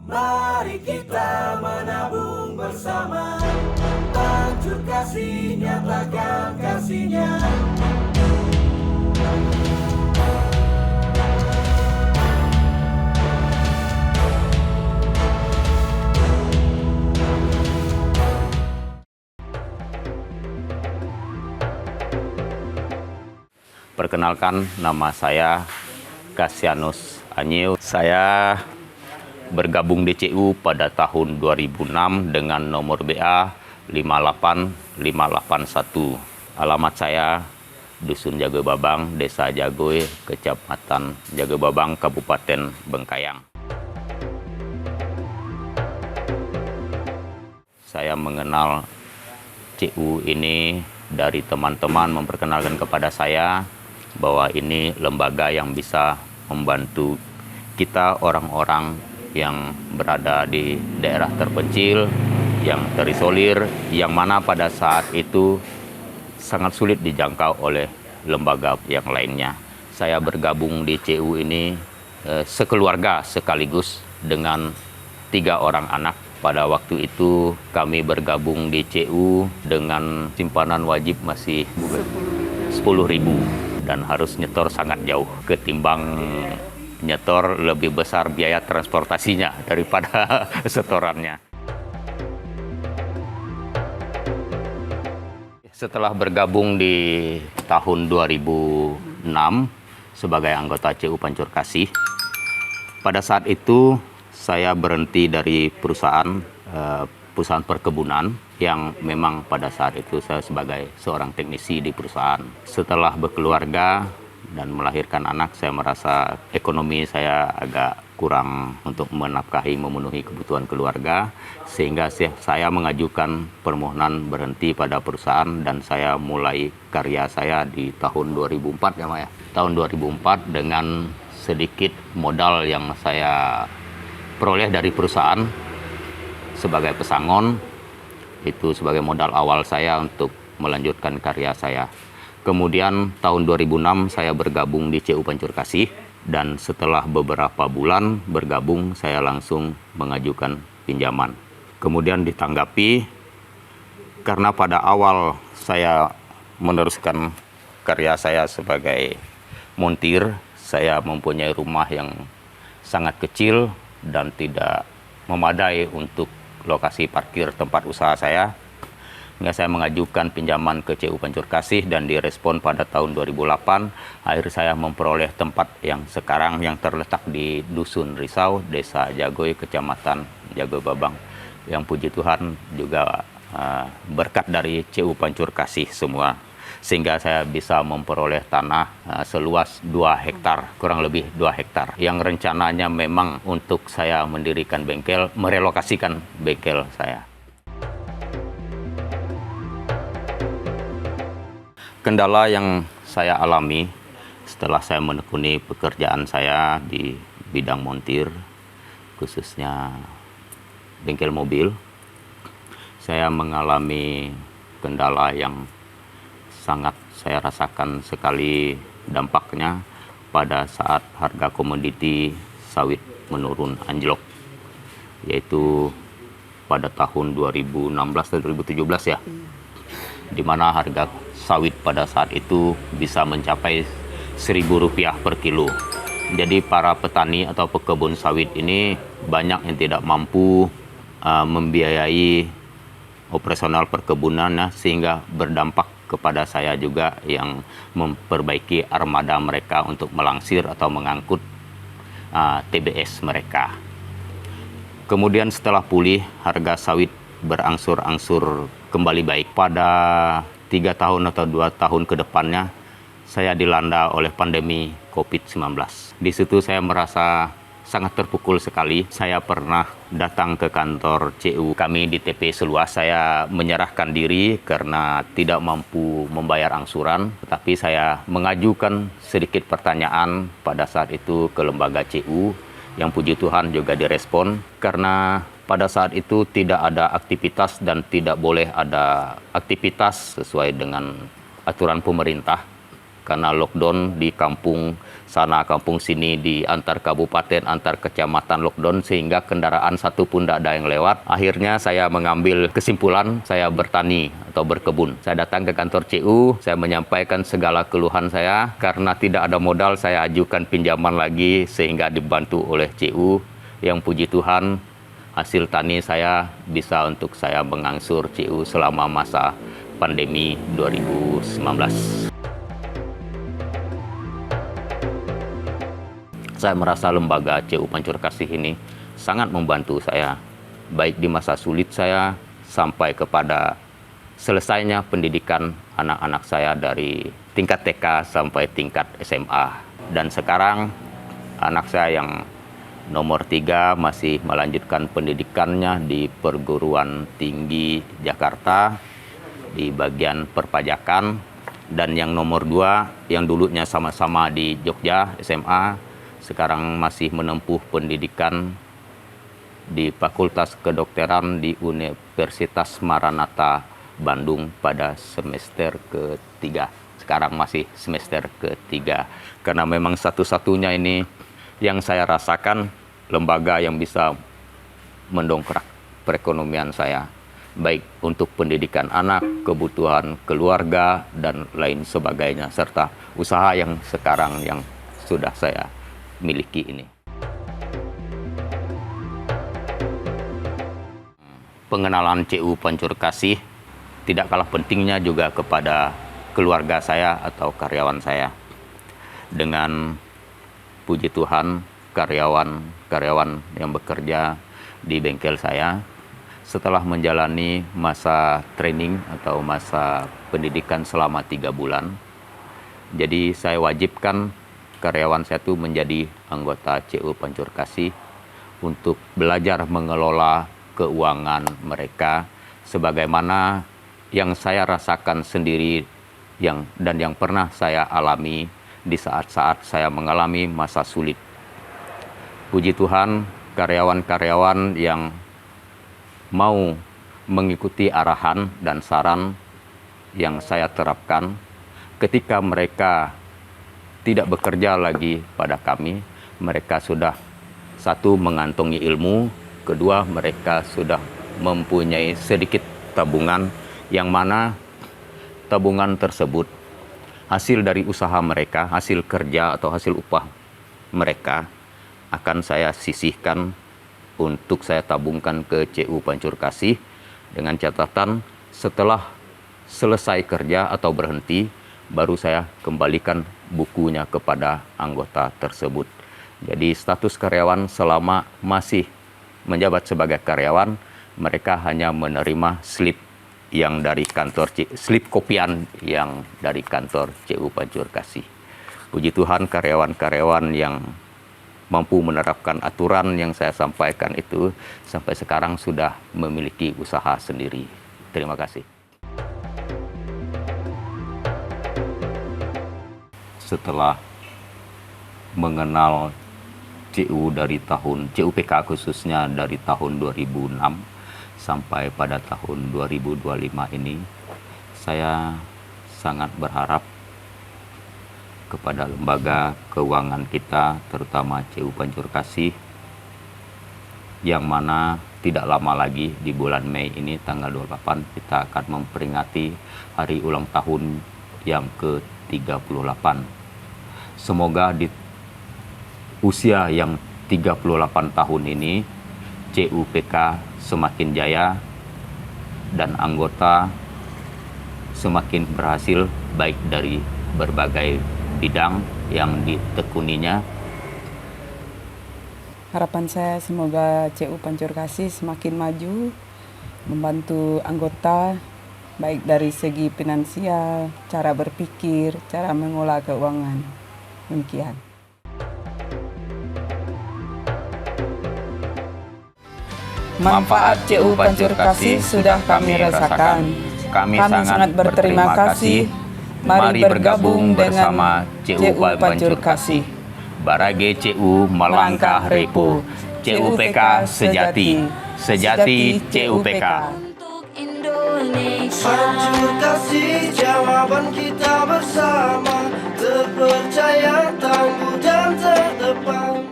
Mari kita menabung bersama, hancur kasih, nyatakan kasihnya. Perkenalkan, nama saya Kasianus Anyiu. Saya bergabung di CU pada tahun 2006 dengan nomor BA 58581. Alamat saya Dusun Jagobabang, Desa Jagoy, Kecamatan Jagobabang, Kabupaten Bengkayang. Saya mengenal CU ini dari teman-teman memperkenalkan kepada saya bahwa ini lembaga yang bisa membantu kita orang-orang yang berada di daerah terpencil, yang terisolir, yang mana pada saat itu sangat sulit dijangkau oleh lembaga yang lainnya. Saya bergabung di CU ini sekeluarga sekaligus dengan 3 orang anak. Pada waktu itu kami bergabung di CU dengan simpanan wajib masih 10.000 dan harus nyetor sangat jauh. Ketimbang nyetor lebih besar biaya transportasinya daripada setorannya. Setelah bergabung di tahun 2006 sebagai anggota CU Pancur Kasih, pada saat itu saya berhenti dari perusahaan perkebunan yang memang pada saat itu saya sebagai seorang teknisi di perusahaan. Setelah berkeluarga dan melahirkan anak, saya merasa ekonomi saya agak kurang untuk menafkahi, memenuhi kebutuhan keluarga, sehingga saya mengajukan permohonan berhenti pada perusahaan dan saya mulai karya saya di tahun 2004 ya Mak ya. Tahun 2004 dengan sedikit modal yang saya peroleh dari perusahaan sebagai pesangon, itu sebagai modal awal saya untuk melanjutkan karya saya. Kemudian tahun 2006 saya bergabung di CU Pancur Kasih dan setelah beberapa bulan bergabung saya langsung mengajukan pinjaman. Kemudian ditanggapi karena pada awal saya meneruskan karya saya sebagai montir, saya mempunyai rumah yang sangat kecil dan tidak memadai untuk lokasi parkir tempat usaha saya. Hingga saya mengajukan pinjaman ke CU Pancur Kasih dan direspon pada tahun 2008. Akhirnya saya memperoleh tempat yang sekarang yang terletak di Dusun Risau, Desa Jagoy, Kecamatan Jagobabang. Yang puji Tuhan juga berkat dari CU Pancur Kasih semua. Sehingga saya bisa memperoleh tanah seluas 2 hektar, kurang lebih 2 hektar. Yang rencananya memang untuk saya mendirikan bengkel, merelokasikan bengkel saya. Kendala yang saya alami setelah saya menekuni pekerjaan saya di bidang montir, khususnya bengkel mobil, saya mengalami kendala yang sangat saya rasakan sekali dampaknya pada saat harga komoditi sawit menurun anjlok, yaitu pada tahun 2016 dan 2017 ya, di mana harga sawit pada saat itu bisa mencapai Rp1.000 per kilo. Jadi para petani atau pekebun sawit ini banyak yang tidak mampu membiayai operasional perkebunannya, sehingga berdampak kepada saya juga yang memperbaiki armada mereka untuk melangsir atau mengangkut TBS mereka. Kemudian setelah pulih, harga sawit berangsur-angsur kembali baik. Pada 3 tahun atau 2 tahun ke depannya, saya dilanda oleh pandemi COVID-19. Di situ saya merasa sangat terpukul sekali. Saya pernah datang ke kantor CU kami di TP Seluas. Saya menyerahkan diri karena tidak mampu membayar angsuran. Tetapi saya mengajukan sedikit pertanyaan pada saat itu ke lembaga CU, yang puji Tuhan juga direspon. Karena pada saat itu tidak ada aktivitas dan tidak boleh ada aktivitas sesuai dengan aturan pemerintah. karena lockdown di kampung sana, kampung sini, di antar kabupaten, antar kecamatan lockdown, sehingga kendaraan satu pun tidak ada yang lewat. Akhirnya saya mengambil kesimpulan, saya bertani atau berkebun. Saya datang ke kantor CU, saya menyampaikan segala keluhan saya. Karena tidak ada modal, saya ajukan pinjaman lagi sehingga dibantu oleh CU. Yang puji Tuhan, hasil tani saya bisa untuk saya mengangsur CU selama masa pandemi 2019. Saya merasa lembaga CU Pancur Kasih ini sangat membantu saya, baik di masa sulit saya sampai kepada selesainya pendidikan anak-anak saya dari tingkat TK sampai tingkat SMA. Dan sekarang anak saya yang nomor 3 masih melanjutkan pendidikannya di perguruan tinggi Jakarta di bagian perpajakan, dan yang nomor 2 yang dulunya sama-sama di Jogja SMA sekarang masih menempuh pendidikan di Fakultas Kedokteran di Universitas Maranatha Bandung pada semester ke-3. Sekarang masih semester ke-3. Karena memang satu-satunya ini yang saya rasakan lembaga yang bisa mendongkrak perekonomian saya, baik untuk pendidikan anak, kebutuhan keluarga, dan lain sebagainya, serta usaha yang sekarang yang sudah saya miliki ini. Pengenalan CU Pancur Kasih tidak kalah pentingnya juga kepada keluarga saya atau karyawan saya. Dengan puji Tuhan, karyawan yang bekerja di bengkel saya setelah menjalani masa training atau masa pendidikan selama 3 bulan, jadi saya wajibkan karyawan saya itu menjadi anggota CU Pancur Kasih untuk belajar mengelola keuangan mereka sebagaimana yang saya rasakan sendiri dan yang pernah saya alami di saat-saat saya mengalami masa sulit. Puji Tuhan, karyawan-karyawan yang mau mengikuti arahan dan saran yang saya terapkan ketika mereka tidak bekerja lagi pada kami, mereka sudah satu mengantongi ilmu, kedua mereka sudah mempunyai sedikit tabungan yang mana tabungan tersebut hasil dari usaha mereka, hasil kerja atau hasil upah mereka akan saya sisihkan untuk saya tabungkan ke CU Pancur Kasih dengan catatan setelah selesai kerja atau berhenti baru saya kembalikan bukunya kepada anggota tersebut. Jadi status karyawan selama masih menjabat sebagai karyawan, mereka hanya menerima slip yang dari kantor slip kopian yang dari kantor CU Pancur Kasih. Puji Tuhan, karyawan-karyawan yang mampu menerapkan aturan yang saya sampaikan itu sampai sekarang sudah memiliki usaha sendiri. Terima kasih. Setelah mengenal CU dari tahun CUPK khususnya dari tahun 2006 sampai pada tahun 2025 ini, saya sangat berharap kepada lembaga keuangan kita, terutama CU Pancur Kasih, yang mana tidak lama lagi di bulan Mei ini tanggal 28 kita akan memperingati hari ulang tahun yang ke-38. Semoga di usia yang 38 tahun ini CUPK semakin jaya dan anggota semakin berhasil baik dari berbagai bidang yang ditekuninya. Harapan saya semoga CU Pancur Kasih semakin maju, membantu anggota baik dari segi finansial, cara berpikir, cara mengolah keuangan. Demikian. Manfaat CU Pancur Kasih sudah kami rasakan. Kami sangat berterima kasih. Mari bergabung bersama CU Pancur Kasih. Barage CU melangkah repo. CUPK sejati. Sejati CUPK. Pancur Kasih, jawaban kita bersama. percaya, tangguh dan terdepan.